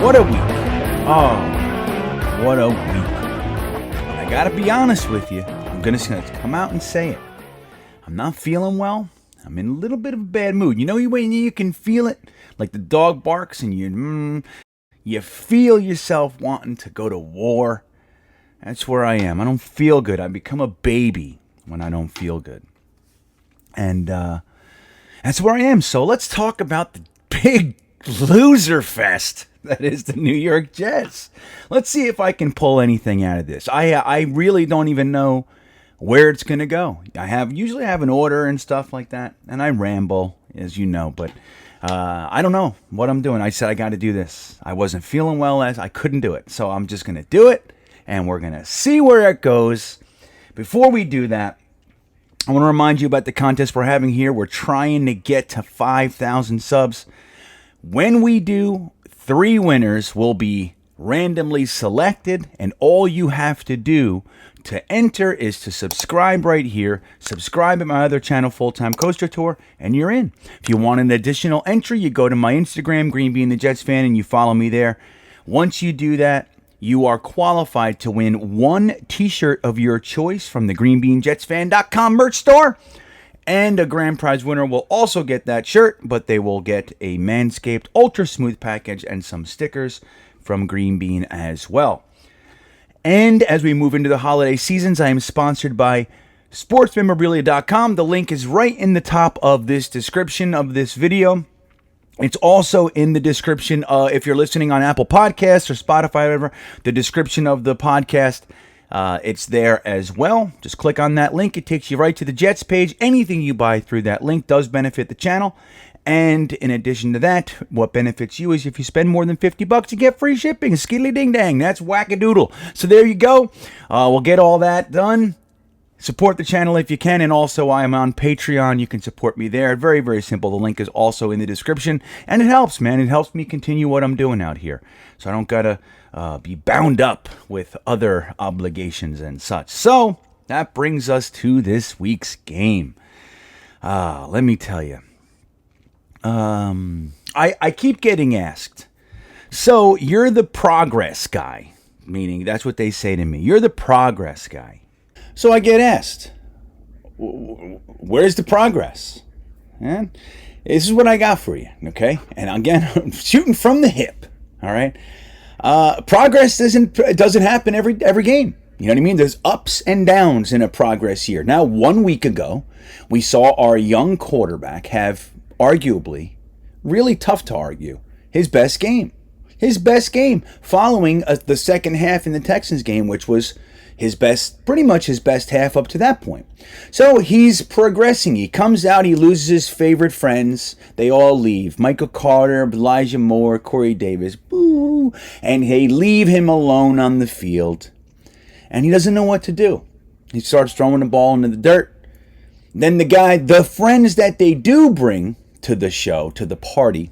What a week. Oh, what a week. I gotta be honest with you. I'm gonna come out and say it. I'm not feeling well. I'm in a little bit of a bad mood. You know when you can feel it? Like the dog barks and you feel yourself wanting to go to war. That's where I am. I don't feel good. I become a baby when I don't feel good. And that's where I am. So let's talk about the big loser fest that is the New York Jets. Let's see if I can pull anything out of this. I really don't even know where it's going to go. Usually have an order and stuff like that, and I ramble, as you know, but I don't know what I'm doing. I said I got to do this. I wasn't feeling well I couldn't do it, so I'm just going to do it, and we're going to see where it goes. Before we do that, I want to remind you about the contest we're having here. We're trying to get to 5,000 subs. When we do, 3 winners will be randomly selected, and all you have to do to enter is to subscribe right here, subscribe at my other channel, Full-Time Coaster Tour, and you're in. If you want an additional entry, you go to my Instagram, GreenBeanjetsfan, and you follow me there. Once you do that, you are qualified to win 1 t-shirt of your choice from the GreenBeanjetsfan.com merch store. And a grand prize winner will also get that shirt, but they will get a Manscaped Ultra Smooth package and some stickers from Green Bean as well. And as we move into the holiday seasons, I am sponsored by sportsmemorabilia.com. The link is right in the top of this description of this video. It's also in the description if you're listening on Apple Podcasts or Spotify, whatever, the description of the podcast. It's there as well. Just click on that link. It takes you right to the Jets page. Anything you buy through that link does benefit the channel. And in addition to that, what benefits you is if you spend more than $50, you get free shipping. Skiddly ding dang. That's wackadoodle. So there you go. We'll get all that done. Support the channel if you can. And also, I am on Patreon. You can support me there. Very, very simple. The link is also in the description. And it helps, man. It helps me continue what I'm doing out here. So I don't got to be bound up with other obligations and such. So that brings us to this week's game. Let me tell you. I keep getting asked, so you're the progress guy, meaning that's what they say to me. You're the progress guy. So I get asked, where's the progress? And this is what I got for you, okay? And again, I'm shooting from the hip, all right? Progress doesn't happen every game. You know what I mean? There's ups and downs in a progress year. Now, 1 week ago, we saw our young quarterback have arguably, really tough to argue, his best game. His best game following the second half in the Texans game, which was his best, pretty much his best half up to that point. So he's progressing. He comes out, he loses his favorite friends. They all leave. Michael Carter, Elijah Moore, Corey Davis, boo. And they leave him alone on the field. And he doesn't know what to do. He starts throwing the ball into the dirt. Then the friends that they do bring to the show, to the party,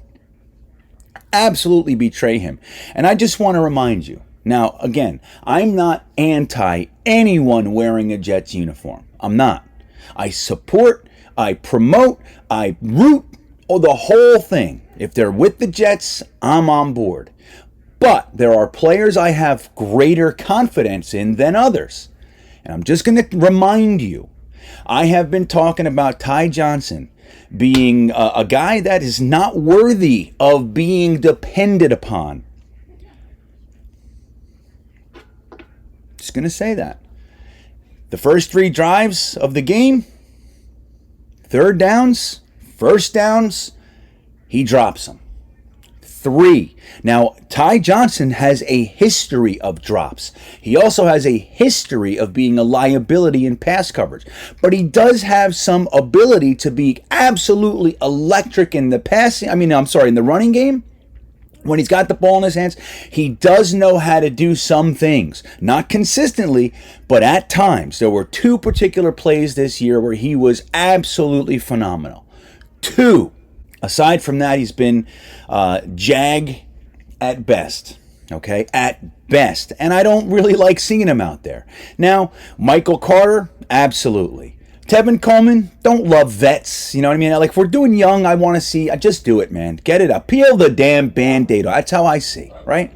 absolutely betray him. And I just want to remind you, now, again, I'm not anti anyone wearing a Jets uniform. I'm not. I support, I promote, I root, the whole thing. If they're with the Jets, I'm on board. But there are players I have greater confidence in than others. And I'm just going to remind you, I have been talking about Ty Johnson being a guy that is not worthy of being depended upon. Just going to say that. The first 3 drives of the game, third downs, first downs, he drops them. 3. Now, Ty Johnson has a history of drops. He also has a history of being a liability in pass coverage. But he does have some ability to be absolutely electric in the in the running game. When he's got the ball in his hands, he does know how to do some things. Not consistently, but at times. There were 2 particular plays this year where he was absolutely phenomenal. 2. Aside from that, he's been jag at best. Okay, at best. And I don't really like seeing him out there. Now, Michael Carter, absolutely. Tevin Coleman, don't love vets. You know what I mean? Like, if we're doing young, I want to see. Just do it, man. Get it up. Peel the damn Band-Aid off. That's how I see, right?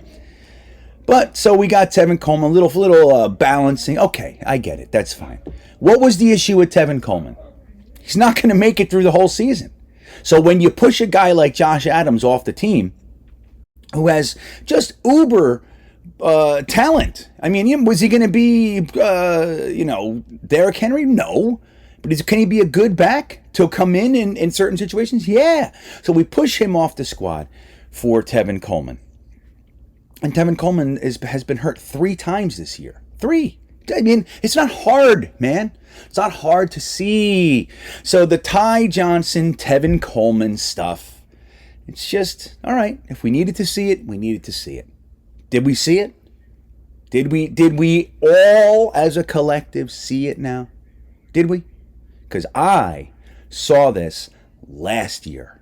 But, so we got Tevin Coleman, little balancing. Okay, I get it. That's fine. What was the issue with Tevin Coleman? He's not going to make it through the whole season. So when you push a guy like Josh Adams off the team, who has just uber talent. I mean, was he going to be, Derrick Henry? No. But can he be a good back to come in certain situations? Yeah. So we push him off the squad for Tevin Coleman. And Tevin Coleman has been hurt 3 times this year. 3. I mean, it's not hard, man. It's not hard to see. So the Ty Johnson, Tevin Coleman stuff, it's just, all right, if we needed to see it, we needed to see it. Did we see it? Did we all as a collective see it now? Did we? Because I saw this last year.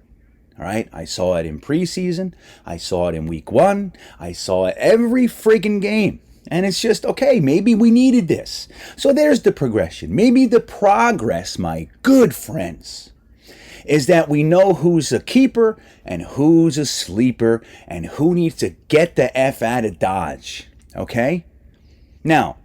All right? I saw it in preseason. I saw it in week 1. I saw it every friggin' game. And it's just, okay, maybe we needed this. So there's the progression. Maybe the progress, my good friends, is that we know who's a keeper and who's a sleeper and who needs to get the F out of Dodge. Okay? Now,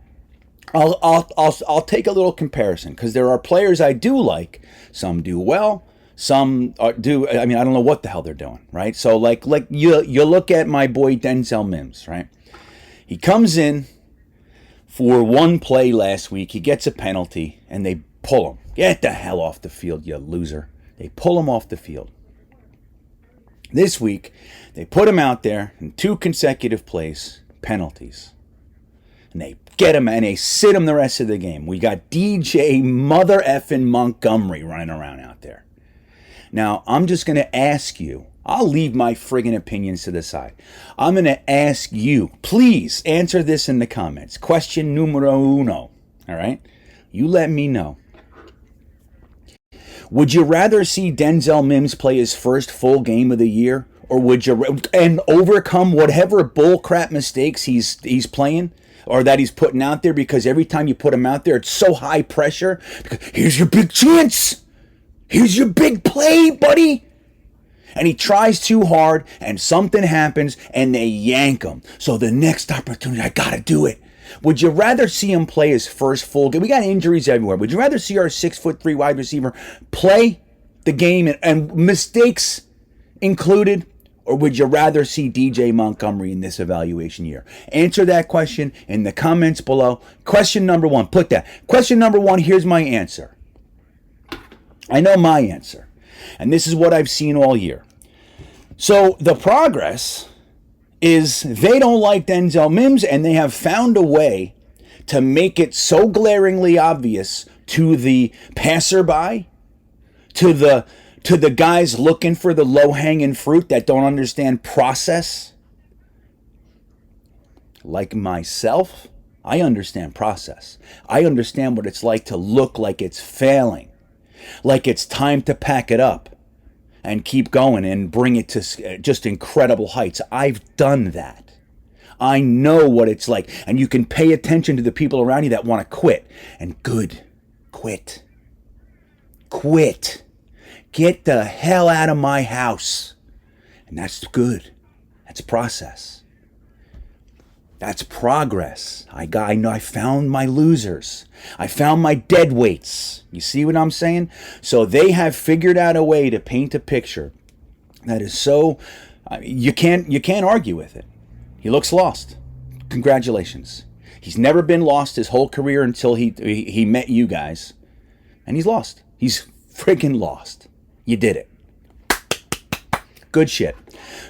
I'll take a little comparison because there are players I do like. Some do well. Some do. I mean, I don't know what the hell they're doing, right? So like you look at my boy Denzel Mims, right? He comes in for one play last week. He gets a penalty and they pull him. Get the hell off the field, you loser. They pull him off the field. This week, they put him out there in 2 consecutive plays, penalties. And they get him and they sit him the rest of the game. We got DJ mother effing Montgomery running around out there. Now, I'm just going to ask you, I'll leave my friggin' opinions to the side. I'm going to ask you, please answer this in the comments. Question numero uno, all right? You let me know. Would you rather see Denzel Mims play his first full game of the year, or would you and overcome whatever bullcrap mistakes he's playing or that he's putting out there? Because every time you put him out there, it's so high pressure. Here's your big chance. Here's your big play, buddy. And he tries too hard, and something happens, and they yank him. So the next opportunity, I gotta do it. Would you rather see him play his first full game? We got injuries everywhere. Would you rather see our 6'3" wide receiver play the game and mistakes included? Or would you rather see DJ Montgomery in this evaluation year? Answer that question in the comments below. Question number 1. Put that. Question number 1, here's my answer. I know my answer. And this is what I've seen all year. So the progress is they don't like Denzel Mims, and they have found a way to make it so glaringly obvious to the passerby, to the guys looking for the low-hanging fruit that don't understand process. Like myself, I understand process. I understand what it's like to look like it's failing, like it's time to pack it up and keep going and bring it to just incredible heights. I've done that. I know what it's like. And you can pay attention to the people around you that want to quit. And good. Quit. Quit. Get the hell out of my house. And that's good. That's process. That's progress. I found my losers. I found my dead weights. You see what I'm saying? So they have figured out a way to paint a picture that is so you can't argue with it. He looks lost. Congratulations. He's never been lost his whole career until he met you guys. And he's lost. He's freaking lost. You did it. Good shit.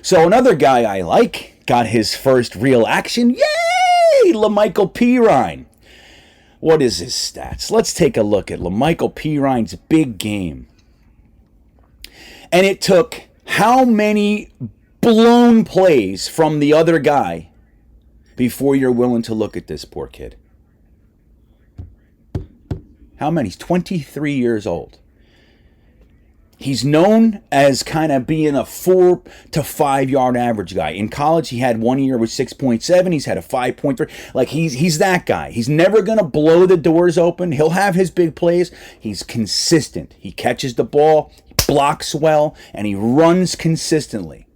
So another guy I like got his first real action. Yay! LaMichael Pirine. What is his stats? Let's take a look at LaMichael Pirine's big game. And it took how many blown plays from the other guy before you're willing to look at this poor kid? How many? He's 23 years old. He's known as kind of being a 4 to 5 yard average guy. In college, he had 1 year with 6.7. He's had a 5.3. Like he's that guy. He's never going to blow the doors open. He'll have his big plays. He's consistent. He catches the ball, he blocks well, and he runs consistently.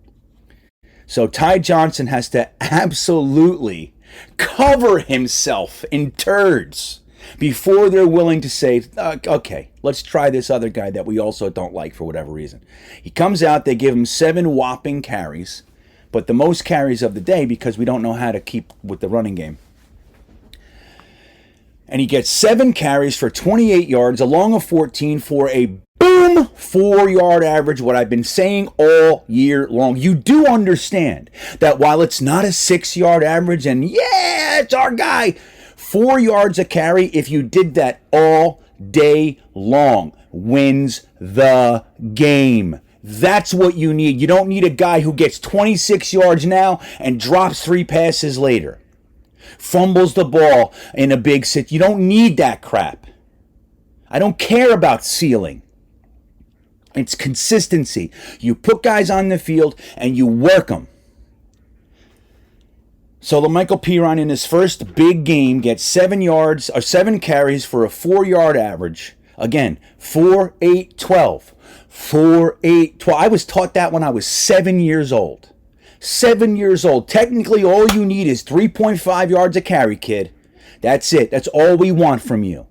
So Ty Johnson has to absolutely cover himself in turds before they're willing to say, okay, let's try this other guy that we also don't like for whatever reason. He comes out, they give him 7 whopping carries, but the most carries of the day because we don't know how to keep with the running game. And he gets 7 carries for 28 yards, along a 14 for a boom 4-yard average, what I've been saying all year long. You do understand that while it's not a 6-yard average, and yeah, it's our guy, 4 yards a carry, if you did that all day long, wins the game. That's what you need. You don't need a guy who gets 26 yards now and drops 3 passes later. Fumbles the ball in a big sit. You don't need that crap. I don't care about ceiling. It's consistency. You put guys on the field and you work them. So LaMichael Pirine in his first big game gets 7 yards or 7 carries for a 4-yard average. Again, 4, 8, 12. 4, 8, 12. I was taught that when I was 7 years old. 7 years old. Technically, all you need is 3.5 yards a carry, kid. That's it. That's all we want from you.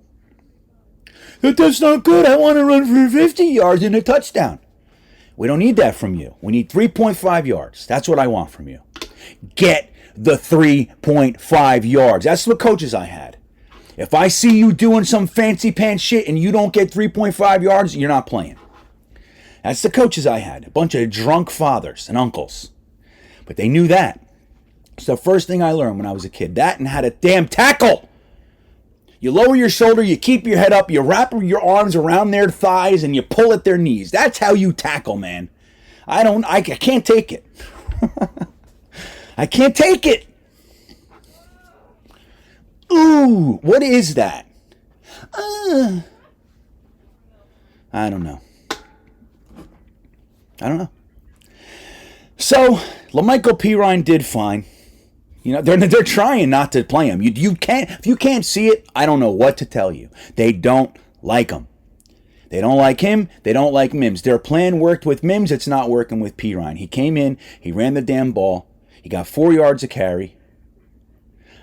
That's not good. I want to run for 50 yards and a touchdown. We don't need that from you. We need 3.5 yards. That's what I want from you. Get the 3.5 yards. That's what coaches I had. If I see you doing some fancy pants shit and you don't get 3.5 yards, you're not playing. That's the coaches I had. A bunch of drunk fathers and uncles. But they knew that. It's the first thing I learned when I was a kid. That and how to damn tackle. You lower your shoulder, you keep your head up, you wrap your arms around their thighs, and you pull at their knees. That's how you tackle, man. I can't take it. I can't take it. Ooh, what is that? I don't know. So, LaMichael Pirine did fine. You know, they're trying not to play him. You can't, if you can't see it, I don't know what to tell you. They don't like him. They don't like him. They don't like Mims. Their plan worked with Mims. It's not working with Pirine. He came in. He ran the damn ball. He got 4 yards a carry.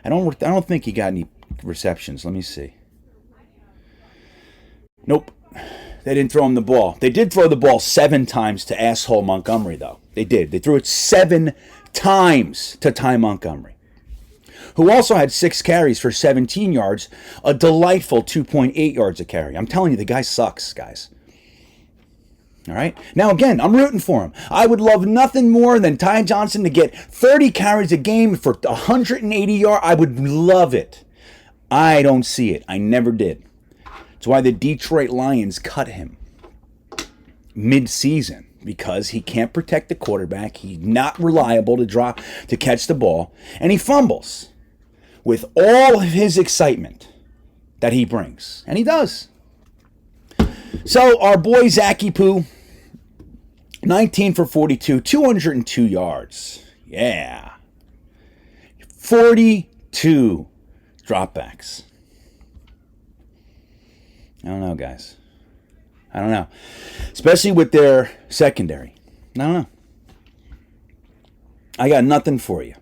I don't think he got any receptions. Let me see. Nope. They didn't throw him the ball. They did throw the ball 7 times to asshole Montgomery, though. They did. They threw it 7 times to Ty Montgomery, who also had 6 carries for 17 yards, a delightful 2.8 yards a carry. I'm telling you, the guy sucks, guys. All right? Now, again, I'm rooting for him. I would love nothing more than Ty Johnson to get 30 carries a game for 180 yards. I would love it. I don't see it. I never did. That's why the Detroit Lions cut him mid-season, because he can't protect the quarterback. He's not reliable to catch the ball, and he fumbles with all of his excitement that he brings, and he does. So our boy Zachy Poo, 19 for 42, 202 yards. Yeah. 42 dropbacks. I don't know, guys. I don't know. Especially with their secondary. I don't know. I got nothing for you.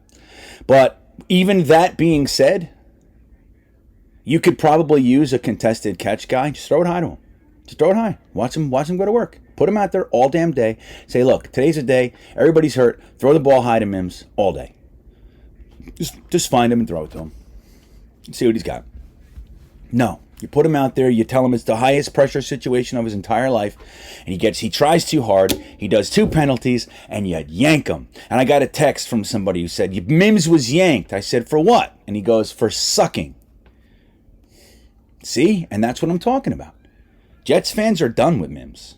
But even that being said, you could probably use a contested catch guy. Just throw it high to him. Just throw it high. Watch him go to work. Put him out there all damn day. Say, look, today's a day. Everybody's hurt. Throw the ball high to Mims all day. Just find him and throw it to him. See what he's got. No. You put him out there, you tell him it's the highest pressure situation of his entire life, and he tries too hard, he does 2 penalties, and you yank him. And I got a text from somebody who said, Mims was yanked. I said, for what? And he goes, for sucking. See? And that's what I'm talking about. Jets fans are done with Mims.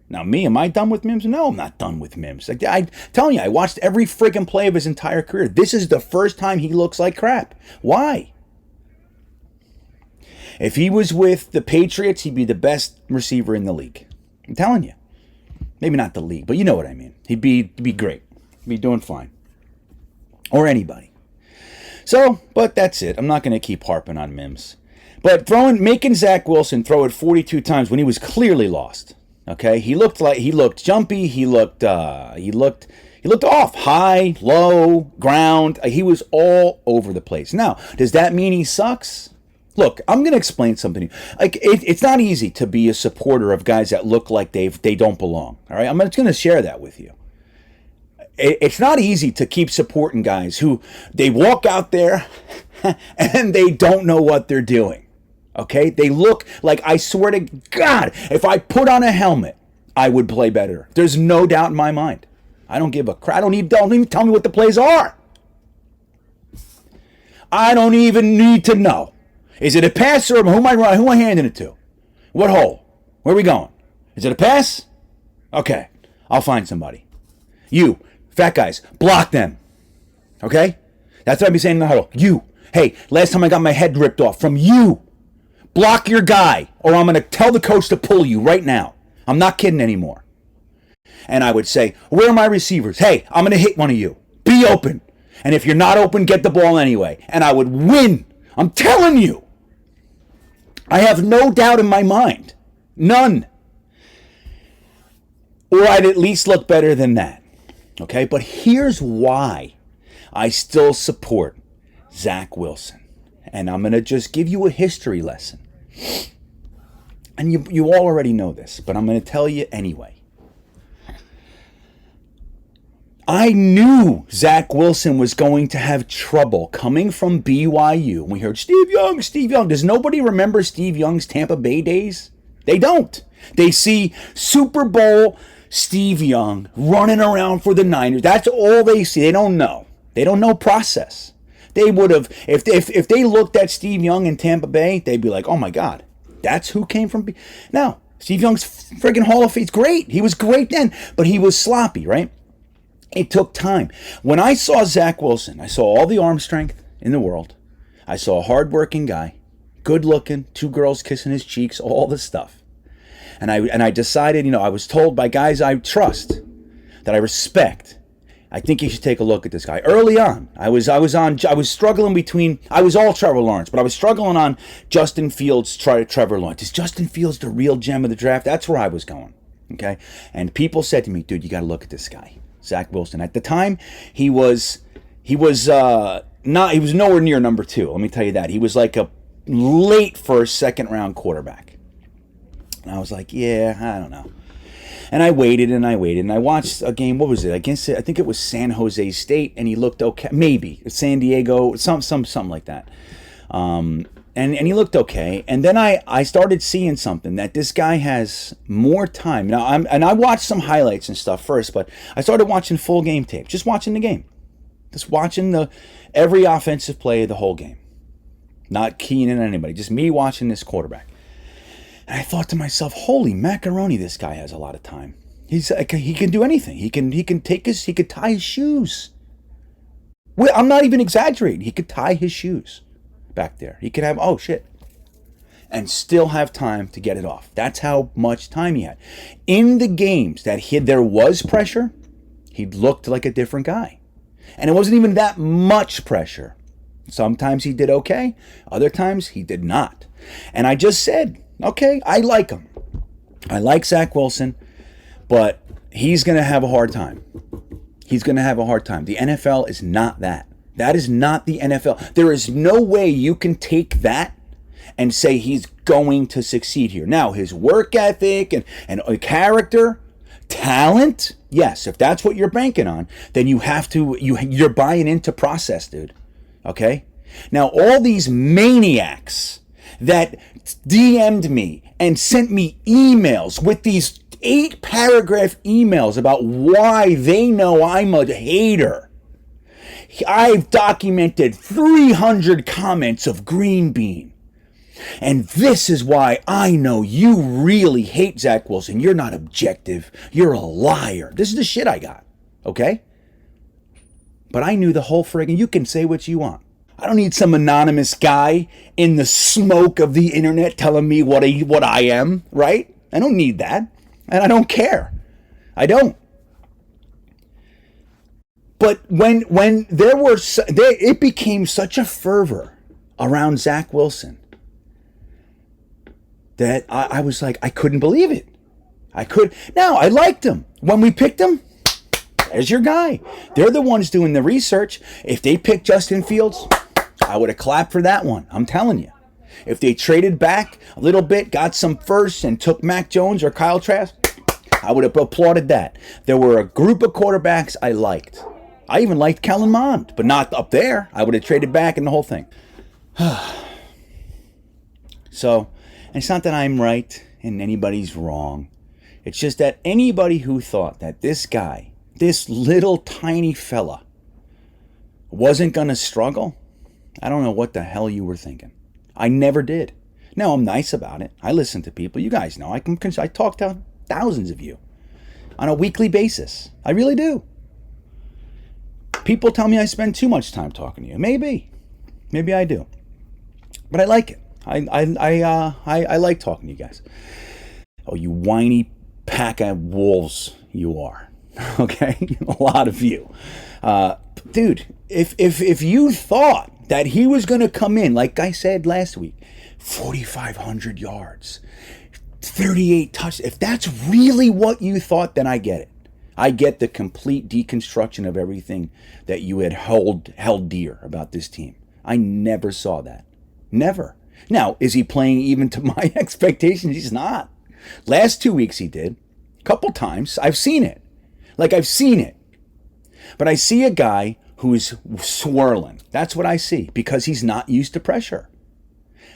Now me, am I done with Mims? No, I'm not done with Mims. I'm telling you, I watched every friggin' play of his entire career. This is the first time he looks like crap. Why? If he was with the Patriots, he'd be the best receiver in the league. I'm telling you. Maybe not the league, but you know what I mean. He'd be great. He'd be doing fine. Or anybody. So, but that's it. I'm not going to keep harping on Mims. But making Zach Wilson throw it 42 times when he was clearly lost. Okay, he looked jumpy. He looked off, high, low, ground. He was all over the place. Now, does that mean he sucks? Look, I'm going to explain something to you. Like, it's not easy to be a supporter of guys that look like they don't belong. All right, I'm just going to share that with you. It's not easy to keep supporting guys who they walk out there and they don't know what they're doing. Okay, they look like, I swear to God, if I put on a helmet, I would play better. There's no doubt in my mind. I don't give a crap. Don't even tell me what the plays are. I don't even need to know. Is it a pass or who am I running? Who am I handing it to? What hole? Where are we going? Is it a pass? Okay, I'll find somebody. You, fat guys, block them. Okay? That's what I'd be saying in the huddle. You. Hey, last time I got my head ripped off from you. Block your guy, or I'm going to tell the coach to pull you right now. I'm not kidding anymore. And I would say, where are my receivers? Hey, I'm going to hit one of you. Be open. And if you're not open, get the ball anyway. And I would win. I'm telling you. I have no doubt in my mind. None. Or I'd at least look better than that. Okay? But here's why I still support Zach Wilson. And I'm going to just give you a history lesson. And you all already know this, but I'm going to tell you anyway. I knew Zach Wilson was going to have trouble coming from BYU. We heard Steve Young, Steve Young. Does nobody remember Steve Young's Tampa Bay days? They don't. They see Super Bowl Steve Young running around for the Niners. That's all they see. They don't know. They don't know process. They would have, if they looked at Steve Young in Tampa Bay, they'd be like, oh my God, that's who came from. Now, Steve Young's friggin' Hall of Fame's great. He was great then, but he was sloppy, right? It took time. When I saw Zach Wilson, I saw all the arm strength in the world. I saw a hardworking guy, good looking, 2 girls kissing his cheeks, all the stuff. And I decided, I was told by guys I trust, that I respect, I think you should take a look at this guy. Early on, I was struggling between, I was all Trevor Lawrence, but I was struggling on Justin Fields, Trevor Lawrence. Is Justin Fields the real gem of the draft? That's where I was going. Okay, and people said to me, dude, you got to look at this guy, Zach Wilson. At the time, he was nowhere near number 2. Let me tell you that. He was like a late first, second round quarterback. And I was like, yeah, I don't know. And I waited and I watched a game. What was it? I think it was San Jose State, and he looked okay. Maybe San Diego, something like that. And he looked okay. And then I started seeing something, that this guy has more time. Now I watched some highlights and stuff first, but I started watching full game tape, just watching the game, just watching every offensive play of the whole game, not keying in on anybody, just me watching this quarterback. And I thought to myself, holy macaroni, this guy has a lot of time. He can do anything. He could tie his shoes. Well, I'm not even exaggerating. He could tie his shoes back there. He could have, oh shit, and still have time to get it off. That's how much time he had. In the games that there was pressure, he looked like a different guy. And it wasn't even that much pressure. Sometimes he did okay. Other times he did not. And I just said, okay, I like him. I like Zach Wilson, but he's going to have a hard time. He's going to have a hard time. The NFL is not that. That is not the NFL. There is no way you can take that and say he's going to succeed here. Now, his work ethic and character, talent, yes, if that's what you're banking on, then you're buying into process, dude. Okay? Now, all these maniacs that DM'd me and sent me emails with these 8-paragraph emails about why they know I'm a hater. I've documented 300 comments of Green Bean. And this is why I know you really hate Zach Wilson. You're not objective. You're a liar. This is the shit I got. Okay? But I knew the whole friggin', you can say what you want. I don't need some anonymous guy in the smoke of the internet telling me what I am, right? I don't need that. And I don't care. I don't. But when there were, it became such a fervor around Zach Wilson that I was like, I couldn't believe it. Now, I liked him. When we picked him, there's your guy. They're the ones doing the research. If they picked Justin Fields, I would have clapped for that one. I'm telling you. If they traded back a little bit, got some firsts, and took Mac Jones or Kyle Trask, I would have applauded that. There were a group of quarterbacks I liked. I even liked Kellen Mond, but not up there. I would have traded back and the whole thing. So, it's not that I'm right and anybody's wrong. It's just that anybody who thought that this guy, this little tiny fella, wasn't going to struggle, I don't know what the hell you were thinking. I never did. No, I'm nice about it. I listen to people. You guys know. I talk to thousands of you on a weekly basis. I really do. People tell me I spend too much time talking to you. Maybe I do, but I like it. I like talking to you guys. Oh, you whiny pack of wolves you are. Okay, a lot of you, dude. If you thought that he was going to come in, like I said last week, 4,500 yards, 38 touchdowns. If that's really what you thought, then I get it. I get the complete deconstruction of everything that you had held dear about this team. I never saw that. Never. Now, is he playing even to my expectations? He's not. Last 2 weeks he did. A couple times. I've seen it. I've seen it. But I see a guy who's swirling. That's what I see, because he's not used to pressure.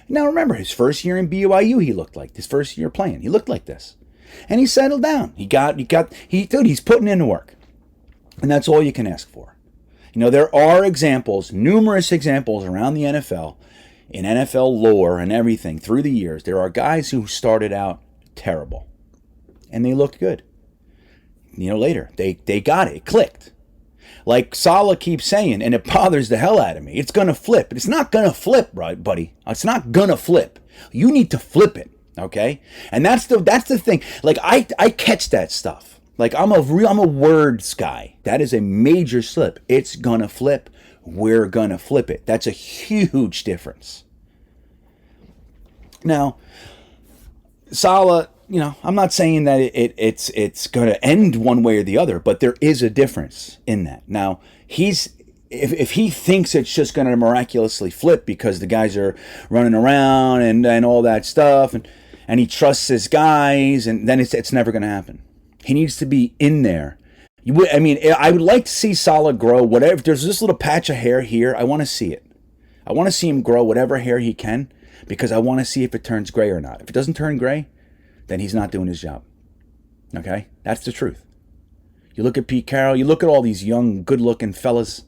Now remember, his first year in BYU, he looked like this. First year playing, he looked like this. And he settled down. He's putting in the work. And that's all you can ask for. You know, there are examples, numerous examples around the NFL, in NFL lore and everything through the years. There are guys who started out terrible. And they looked good. You know, later, they got it. It clicked. Like Saleh keeps saying, and it bothers the hell out of me, it's going to flip. It's not going to flip, right, buddy? It's not going to flip. You need to flip it. Okay, and that's the thing. Like I catch that stuff. Like I'm a words guy. That is a major slip. It's gonna flip. We're gonna flip it. That's a huge difference. Now, Saleh, you know, I'm not saying that it's gonna end one way or the other, but there is a difference in that. Now, if he thinks it's just going to miraculously flip because the guys are running around and all that stuff, and he trusts his guys, and then it's never going to happen. He needs to be in there. I would like to see Saleh grow whatever. If there's this little patch of hair here, I want to see it. I want to see him grow whatever hair he can, because I want to see if it turns gray or not. If it doesn't turn gray, then he's not doing his job. Okay? That's the truth. You look at Pete Carroll, you look at all these young, good-looking fellas,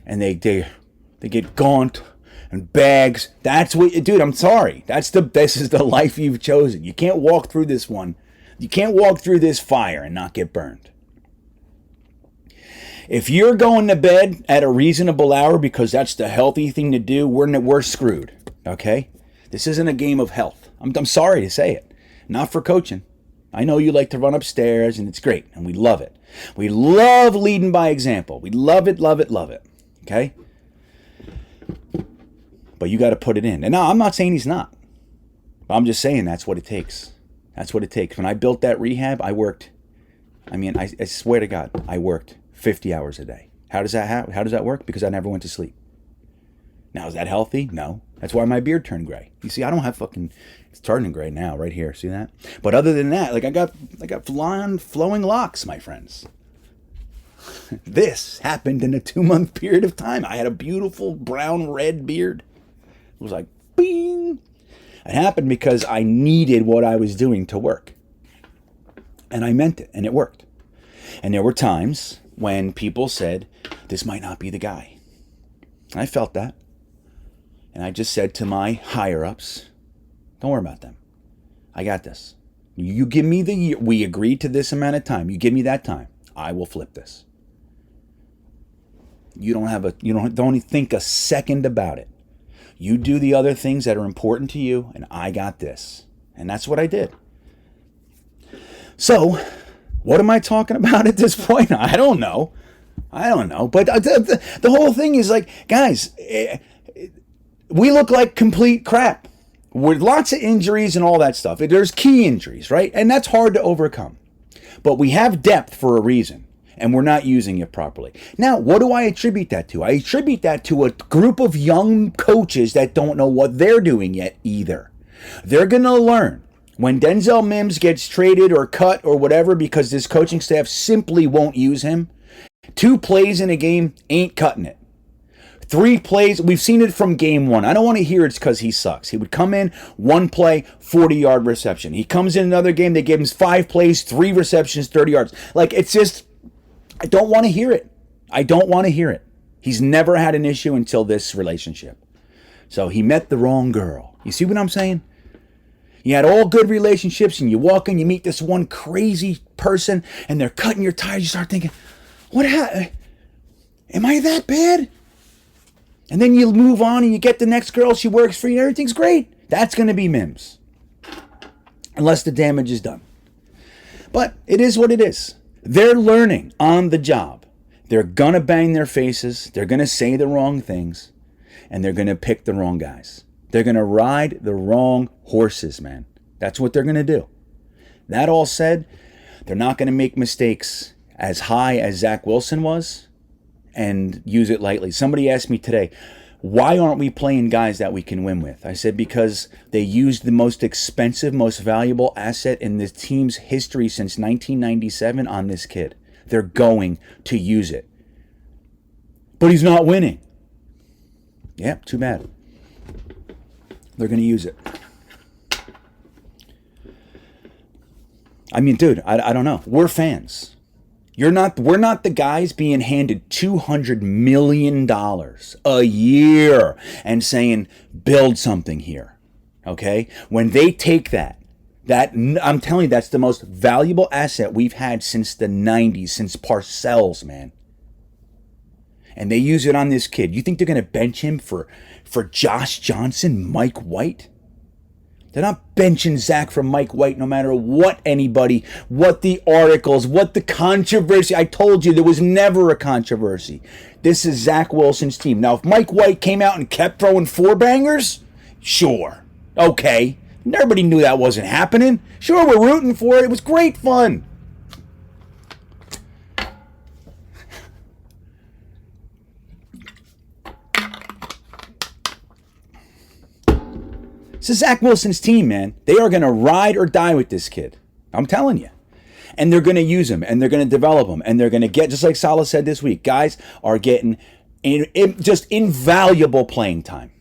and they get gaunt and bags. That's what, dude, I'm sorry. This is the life you've chosen. You can't walk through this one. You can't walk through this fire and not get burned. If you're going to bed at a reasonable hour because that's the healthy thing to do, we're screwed. Okay? This isn't a game of health. I'm sorry to say it. Not for coaching. I know you like to run upstairs, and it's great, and we love it. We love leading by example. We love it, love it, love it. Okay? But you got to put it in. And now, I'm not saying he's not. I'm just saying that's what it takes. That's what it takes. When I built that rehab, I swear to God, I worked 50 hours a day. How does that happen? How does that work? Because I never went to sleep. Now, is that healthy? No. That's why my beard turned gray. You see, I don't have it's turning gray now, right here. See that? But other than that, I got blonde, flowing locks, my friends. This happened in a 2-month period of time. I had a beautiful brown red beard. It was like, bing. It happened because I needed what I was doing to work. And I meant it, and it worked. And there were times when people said, this might not be the guy. I felt that. And I just said to my higher-ups, don't worry about them. I got this. You give me the year. We agreed to this amount of time. You give me that time. I will flip this. You don't think a second about it. You do the other things that are important to you, and I got this. And that's what I did. So, What am I talking about at this point? I don't know. But the whole thing is like, guys, we look like complete crap with lots of injuries and all that stuff. There's key injuries, right? And that's hard to overcome. But we have depth for a reason, and we're not using it properly. Now, what do I attribute that to? I attribute that to a group of young coaches that don't know what they're doing yet either. They're going to learn when Denzel Mims gets traded or cut or whatever because this coaching staff simply won't use him. 2 plays in a game ain't cutting it. 3 plays, we've seen it from game 1. I don't want to hear it's because he sucks. He would come in, 1 play, 40-yard reception. He comes in another game, they gave him 5 plays, 3 receptions, 30 yards. Like, it's just, I don't want to hear it. I don't want to hear it. He's never had an issue until this relationship. So he met the wrong girl. You see what I'm saying? You had all good relationships, and you walk in, you meet this one crazy person, and they're cutting your tires. You start thinking, what happened? Am I that bad? And then you move on, and you get the next girl. She works for you, and everything's great. That's going to be Mims. Unless the damage is done. But it is what it is. They're learning on the job. They're going to bang their faces. They're going to say the wrong things. And they're going to pick the wrong guys. They're going to ride the wrong horses, man. That's what they're going to do. That all said, they're not going to make mistakes as high as Zach Wilson was and use it lightly. Somebody asked me today, why aren't we playing guys that we can win with? I said, because they used the most expensive, most valuable asset in this team's history since 1997 on this kid. They're going to use it. But he's not winning. Yeah, too bad. They're going to use it. I mean, dude, I don't know. We're fans. We're not the guys being handed $200 million a year and saying, build something here. Okay? When they take that, I'm telling you, that's the most valuable asset we've had since the 90s, since Parcells, man. And they use it on this kid. You think they're going to bench him for Josh Johnson, Mike White? They're not benching Zach for Mike White no matter what anybody, what the articles, what the controversy. I told you there was never a controversy. This is Zach Wilson's team. Now, if Mike White came out and kept throwing 4-bangers, sure. Okay. Nobody knew that wasn't happening. Sure, we're rooting for it. It was great fun. This is Zach Wilson's team, man. They are going to ride or die with this kid. I'm telling you. And they're going to use him, and they're going to develop him, and they're going to get, just like Salah said this week, guys are getting just invaluable playing time.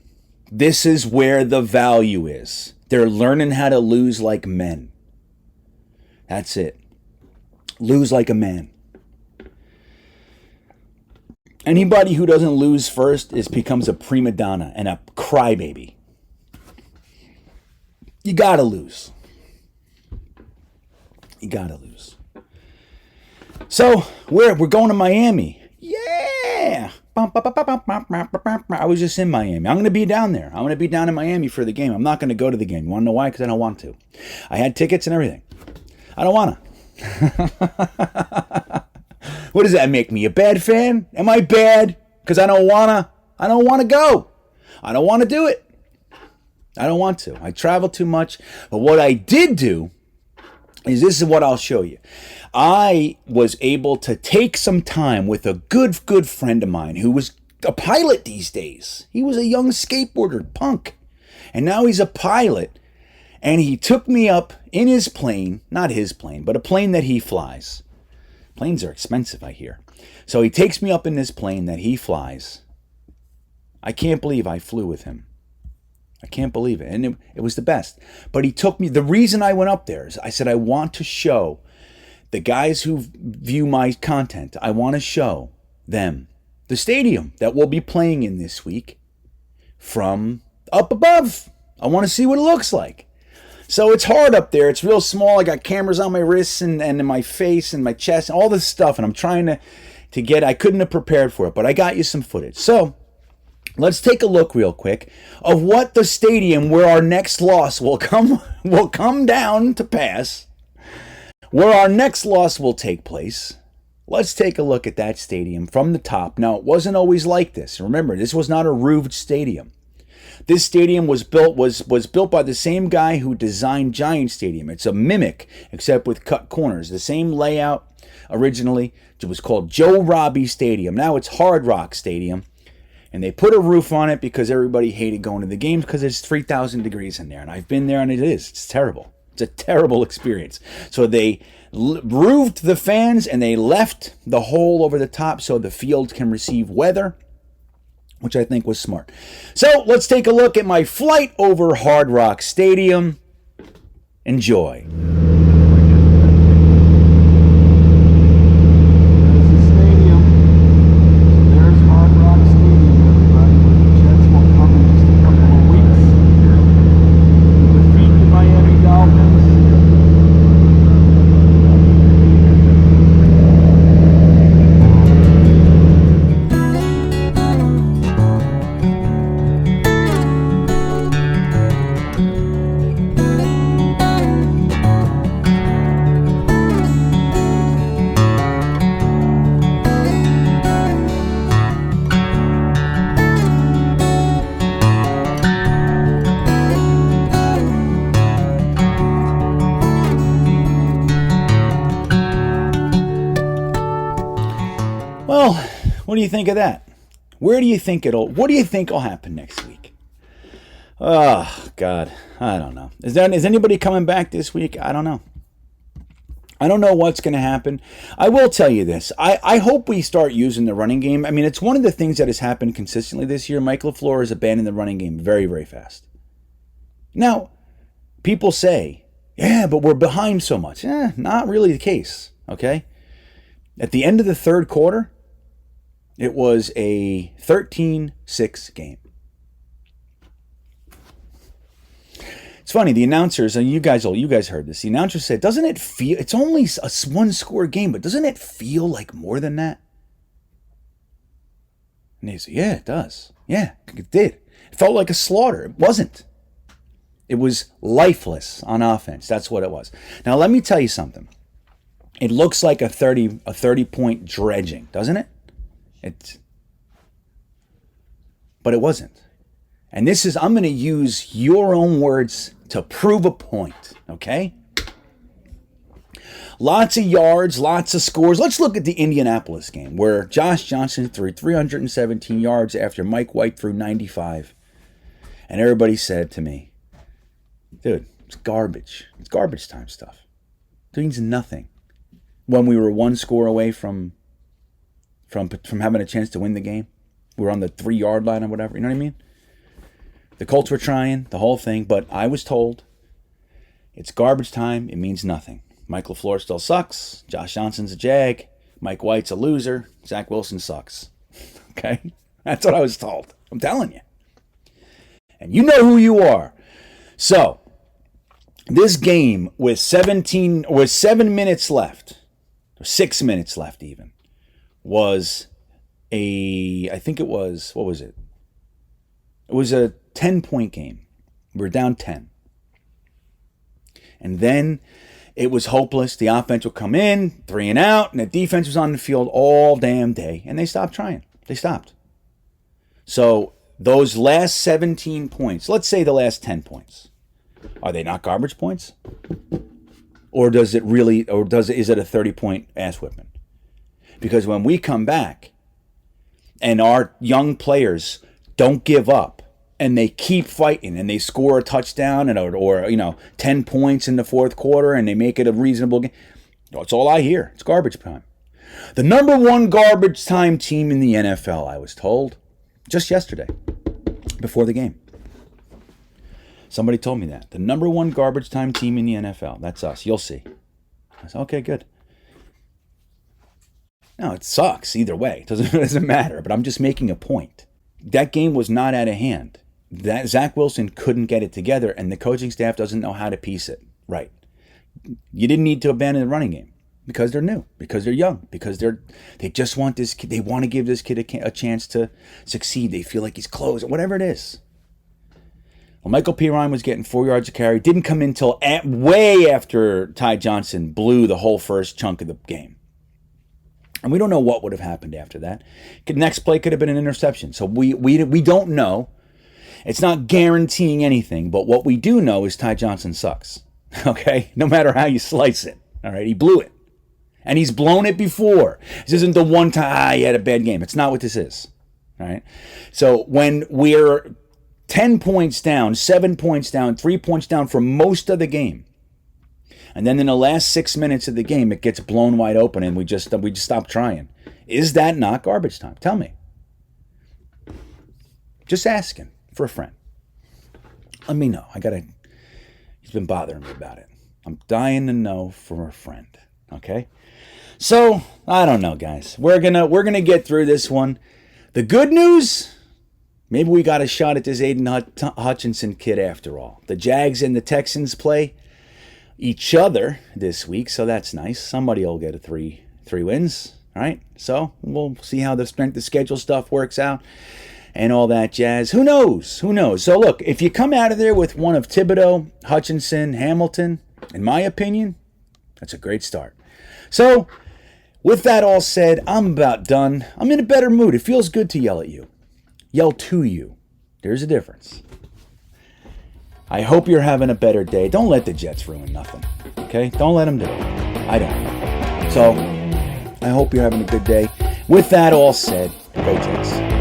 This is where the value is. They're learning how to lose like men. That's it. Lose like a man. Anybody who doesn't lose first becomes a prima donna and a crybaby. You gotta lose. You gotta lose. So we're going to Miami. Yeah. I was just in Miami. I'm going to be down there. I'm going to be down in Miami for the game. I'm not going to go to the game. You want to know why? Because I don't want to. I had tickets and everything. I don't want to. What does that make me? A bad fan? Am I bad? Because I don't want to go. I don't want to do it. I don't want to. I travel too much. But what I did do is this is what I'll show you. I was able to take some time with a good friend of mine who was a pilot these days. He was a young skateboarder, punk. And now he's a pilot. And he took me up in his plane, not his plane, but a plane that he flies. Planes are expensive, I hear. So he takes me up in this plane that he flies. I can't believe I flew with him. I can't believe it. And it was the best. But he took me, the reason I went up there is I said, I want to show the guys who view my content, I want to show them the stadium that we'll be playing in this week from up above. I want to see what it looks like. So it's hard up there. It's real small. I got cameras on my wrists and in my face and my chest and all this stuff. And I'm trying to get, I couldn't have prepared for it, but I got you some footage. So let's take a look real quick of what the stadium where our next loss will come down to pass Where our next loss will take place, let's take a look at that stadium from the top. Now, it wasn't always like this. Remember, this was not a roofed stadium. This stadium was built by the same guy who designed Giant Stadium. It's a mimic, except with cut corners. The same layout originally. It was called Joe Robbie Stadium. Now it's Hard Rock Stadium. And they put a roof on it because everybody hated going to the games because it's 3,000 degrees in there. And I've been there and it is. It's terrible. It's a terrible experience. So they roofed the fans and they left the hole over the top so the field can receive weather, which I think was smart. So let's take a look at my flight over Hard Rock Stadium. Enjoy. Well, what do you think of that? What do you think will happen next week? Oh, God. I don't know. Is anybody coming back this week? I don't know. I don't know what's going to happen. I will tell you this. I hope we start using the running game. I mean, it's one of the things that has happened consistently this year. Mike LaFleur has abandoned the running game very, very fast. Now, people say, yeah, but we're behind so much. Not really the case, okay? At the end of the third quarter, it was a 13-6 game. It's funny, the announcers, and you guys heard this. The announcer said, "Doesn't it feel? It's only a one-score game, but doesn't it feel like more than that?" And they said, "Yeah, it does. Yeah, it did. It felt like a slaughter. It wasn't. It was lifeless on offense. That's what it was." Now, let me tell you something. It looks like a 30-point dredging, doesn't it? But it wasn't. And I'm going to use your own words to prove a point, okay? Lots of yards, lots of scores. Let's look at the Indianapolis game where Josh Johnson threw 317 yards after Mike White threw 95. And everybody said to me, "Dude, it's garbage. It's garbage time stuff. It means nothing." When we were one score away from having a chance to win the game. We were on the 3-yard line or whatever. You know what I mean? The Colts were trying, the whole thing. But I was told it's garbage time. It means nothing. Mike LaFleur still sucks. Josh Johnson's a jag. Mike White's a loser. Zach Wilson sucks. Okay? That's what I was told. I'm telling you. And you know who you are. So, this game with 7 minutes left, or 6 minutes left even, was I think it was, what was it? It was a 10-point game. We were down 10. And then it was hopeless. The offense would come in, 3 and out, and the defense was on the field all damn day. And they stopped trying. They stopped. So those last 17 points, let's say the last 10 points, are they not garbage points? Or is it a 30-point ass whipping? Because when we come back and our young players don't give up and they keep fighting and they score a touchdown or 10 points in the fourth quarter and they make it a reasonable game, that's all I hear. It's garbage time. The number one garbage time team in the NFL, I was told, just yesterday, before the game. Somebody told me that. The number one garbage time team in the NFL. That's us. You'll see. I said, okay, good. No, it sucks either way. It doesn't matter. But I'm just making a point. That game was not out of hand. That Zach Wilson couldn't get it together, and the coaching staff doesn't know how to piece it right. You didn't need to abandon the running game because they're new, because they're young, because they just want this kid. They want to give this kid a chance to succeed. They feel like he's close, whatever it is. Well, Michael P. Ryan was getting 4 yards of carry. Didn't come in till way after Ty Johnson blew the whole first chunk of the game. And we don't know what would have happened after that. Next play could have been an interception. So we don't know. It's not guaranteeing anything. But what we do know is Ty Johnson sucks. Okay? No matter how you slice it. All right? He blew it. And he's blown it before. This isn't the one time, he had a bad game. It's not what this is. All right? So when we're 10 points down, 7 points down, 3 points down for most of the game, and then in the last 6 minutes of the game, it gets blown wide open and we just stop trying. Is that not garbage time? Tell me. Just asking for a friend. Let me know. He's been bothering me about it. I'm dying to know from a friend. Okay? So, I don't know, guys. We're gonna get through this one. The good news, maybe we got a shot at this Aiden Hutchinson kid after all. The Jags and the Texans play each other this week, so that's nice. Somebody will get a three wins, all right? So we'll see how the strength of schedule stuff works out and all that jazz. Who knows? So look, if you come out of there with one of Thibodeau, Hutchinson, Hamilton, in my opinion, that's a great start. So with that all said, I'm about done. I'm in a better mood. It feels good to yell at you. Yell to you. There's a difference. I hope you're having a better day. Don't let the Jets ruin nothing, okay? Don't let them do it. I don't. So, I hope you're having a good day. With that all said, go Jets.